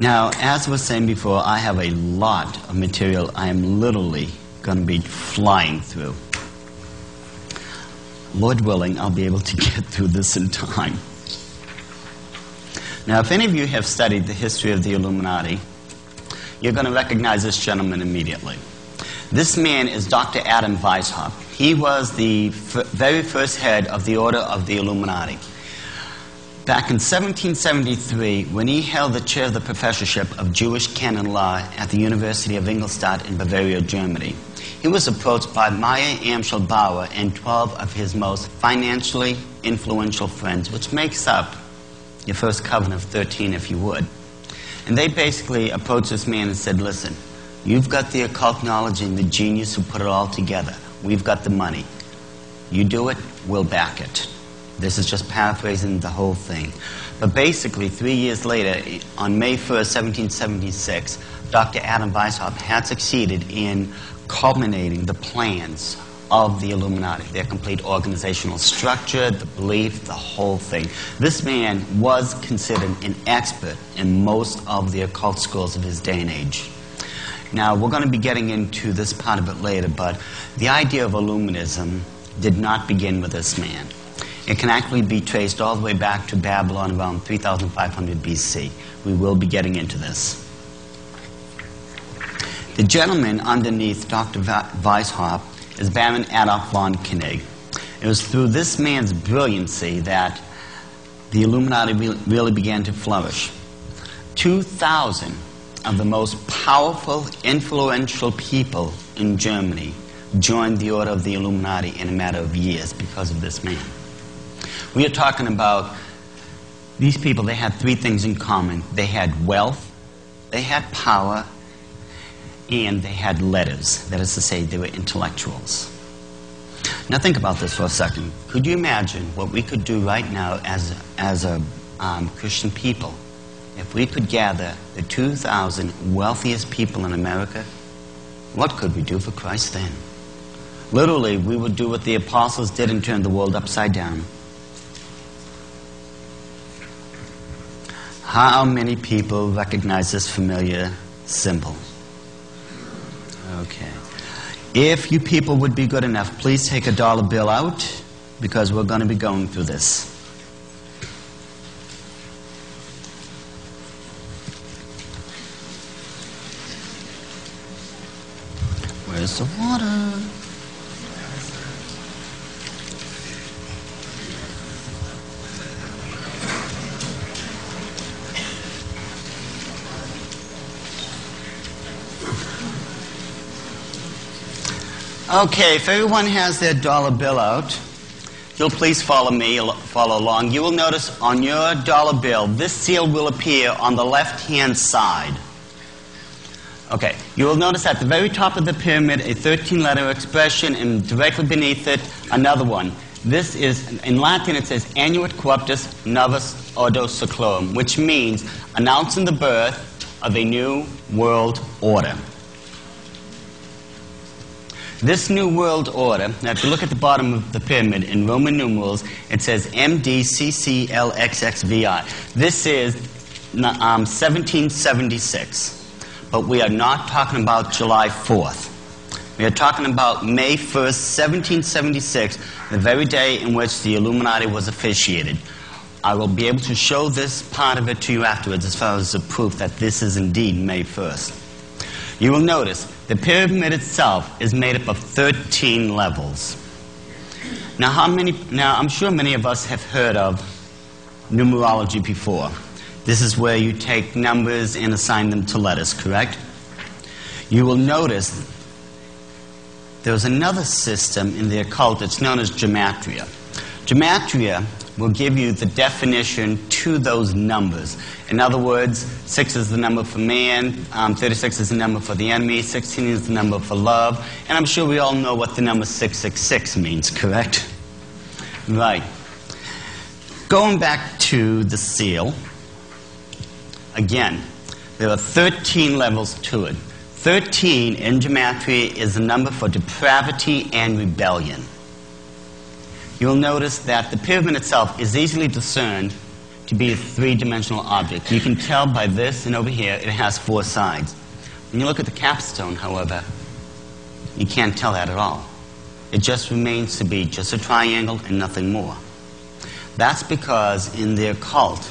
Now, as I was saying before, I have a lot of material I am literally going to be flying through. Lord willing, I'll be able to get through this in time. Now, if any of you have studied the history of the Illuminati, you're going to recognize this gentleman immediately. This man is Dr. Adam Weishaupt. He was the very first head of the Order of the Illuminati. Back in 1773, when he held the chair of the professorship of Jewish canon law at the University of Ingolstadt in Bavaria, Germany, he was approached by Meyer Amschel Bauer and 12 of his most financially influential friends, which makes up your first covenant of 13, if you would. And they basically approached this man and said, listen, you've got the occult knowledge and the genius who put it all together. We've got the money. You do it, we'll back it. This is just paraphrasing the whole thing. But basically, 3 years later, on May 1st, 1776, Dr. Adam Weishaupt had succeeded in culminating the plans of the Illuminati, their complete organizational structure, the belief, the whole thing. This man was considered an expert in most of the occult schools of his day and age. Now, we're going to be getting into this part of it later, but the idea of Illuminism did not begin with this man. It can actually be traced all the way back to Babylon around 3500 BC. We will be getting into this. The gentleman underneath Dr. Weishaupt is Baron Adolf von Koenig. It was through this man's brilliancy that the Illuminati really began to flourish. 2,000 of the most powerful, influential people in Germany joined the Order of the Illuminati in a matter of years because of this man. We are talking about these people. They had three things in common. They had wealth, they had power, and they had letters. That is to say, they were intellectuals. Now think about this for a second. Could you imagine what we could do right now as a Christian people if we could gather the 2,000 wealthiest people in America? What could we do for Christ then? Literally, we would do what the apostles did and turn the world upside down. How many people recognize this familiar symbol? Okay. If you people would be good enough, please take a dollar bill out, because we're going to be going through this. Where's the water? Okay, if everyone has their dollar bill out, if you'll please follow along. You will notice on your dollar bill, this seal will appear on the left-hand side. Okay, you will notice at the very top of the pyramid a 13-letter expression, and directly beneath it, another one. This is, in Latin, it says, Annuit Corruptus Novus Ordo Seclorum, which means announcing the birth of a new world order. This new world order, now if you look at the bottom of the pyramid in Roman numerals, it says MDCCLXXVI. This is 1776. But we are not talking about July 4th. We are talking about May 1st, 1776, the very day in which the Illuminati was officiated. I will be able to show this part of it to you afterwards as far as the proof that this is indeed May 1st. You will notice the pyramid itself is made up of 13 levels. Now, I'm sure many of us have heard of numerology before. This is where you take numbers and assign them to letters, correct? You will notice there's another system in the occult that's known as gematria. Gematria will give you the definition to those numbers. In other words, 6 is the number for man, 36 is the number for the enemy, 16 is the number for love, and I'm sure we all know what the number 666 means, correct? Right. Going back to the seal, again, there are 13 levels to it. 13 in gematria is the number for depravity and rebellion. You'll notice that the pyramid itself is easily discerned to be a three-dimensional object. You can tell by this and over here it has four sides. When you look at the capstone, however, you can't tell that at all. It just remains to be just a triangle and nothing more. That's because in their cult,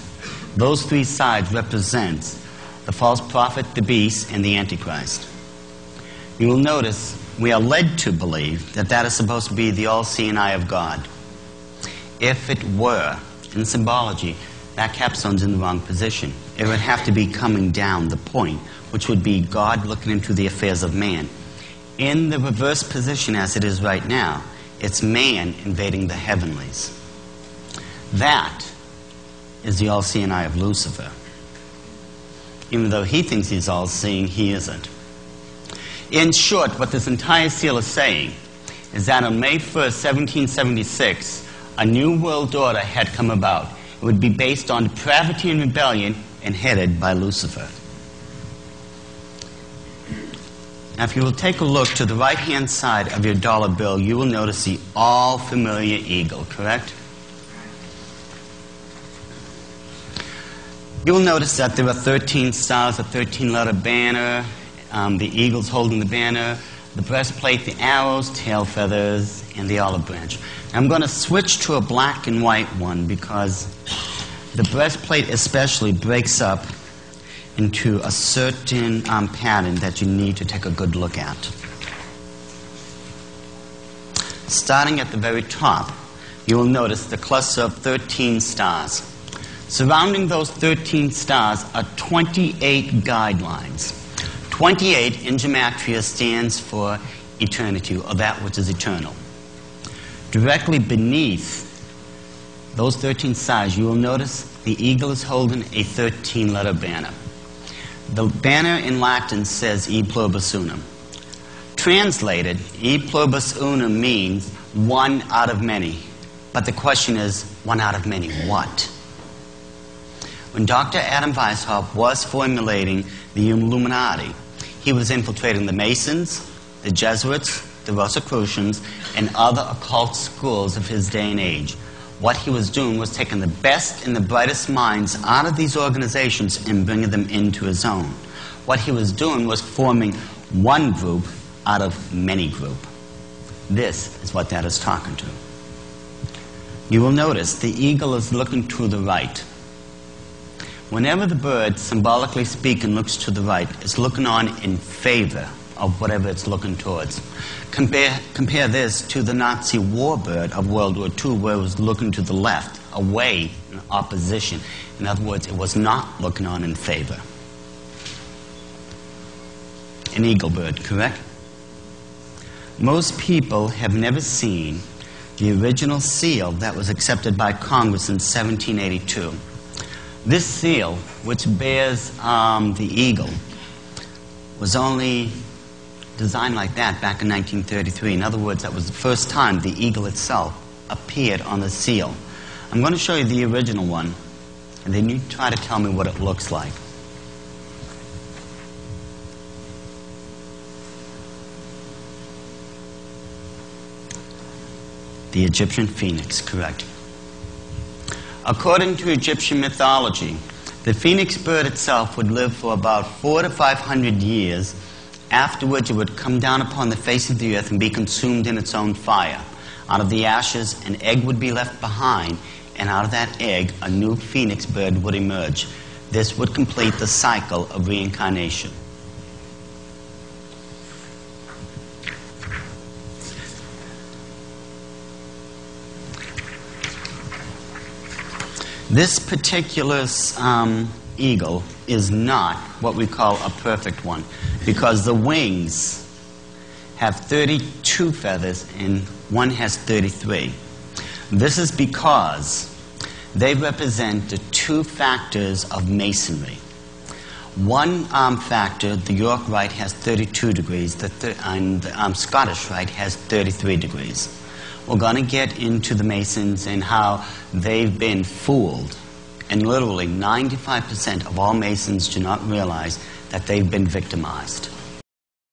those three sides represent the false prophet, the beast, and the Antichrist. You will notice we are led to believe that that is supposed to be the all-seeing eye of God. If it were, in symbology, that capstone's in the wrong position. It would have to be coming down the point, which would be God looking into the affairs of man. In the reverse position as it is right now, it's man invading the heavenlies. That is the all-seeing eye of Lucifer. Even though he thinks he's all-seeing, he isn't. In short, what this entire seal is saying is that on May 1st, 1776, a new world order had come about. It would be based on depravity and rebellion and headed by Lucifer. Now, if you will take a look to the right-hand side of your dollar bill, you will notice the all-familiar eagle, correct? You will notice that there are 13 stars, a 13-letter banner, the eagle's holding the banner, the breastplate, the arrows, tail feathers, and the olive branch. Now, I'm going to switch to a black and white one because the breastplate especially breaks up into a certain pattern that you need to take a good look at. Starting at the very top, you will notice the cluster of 13 stars. Surrounding those 13 stars are 28 guidelines. 28 in gematria stands for eternity, or that which is eternal. Directly beneath those 13 stars, you will notice the eagle is holding a 13-letter banner. The banner in Latin says E pluribus unum. Translated, E pluribus unum means one out of many. But the question is, one out of many what? When Dr. Adam Weishaupt was formulating the Illuminati, he was infiltrating the Masons, the Jesuits, the Rosicrucians, and other occult schools of his day and age. What he was doing was taking the best and the brightest minds out of these organizations and bringing them into his own. What he was doing was forming one group out of many group. This is what that is talking to. You will notice the eagle is looking to the right. Whenever the bird, symbolically speaking, looks to the right, it's looking on in favor of whatever it's looking towards. Compare this to the Nazi warbird of World War II, where it was looking to the left, away in opposition. In other words, it was not looking on in favor. An eagle bird, correct? Most people have never seen the original seal that was accepted by Congress in 1782. This seal, which bears the eagle, was only designed like that back in 1933. In other words, that was the first time the eagle itself appeared on the seal. I'm going to show you the original one, and then you try to tell me what it looks like. The Egyptian phoenix, correct. According to Egyptian mythology, the phoenix bird itself would live for about 400 to 500 years. Afterwards, it would come down upon the face of the earth and be consumed in its own fire. Out of the ashes, an egg would be left behind, and out of that egg, a new phoenix bird would emerge. This would complete the cycle of reincarnation. This particular eagle is not what we call a perfect one, because the wings have 32 feathers and one has 33. This is because they represent the two factors of masonry. One factor, the York Rite, has 32 degrees, and the Scottish Rite has 33 degrees. We're going to get into the Masons and how they've been fooled. And literally 95% of all Masons do not realize that they've been victimized.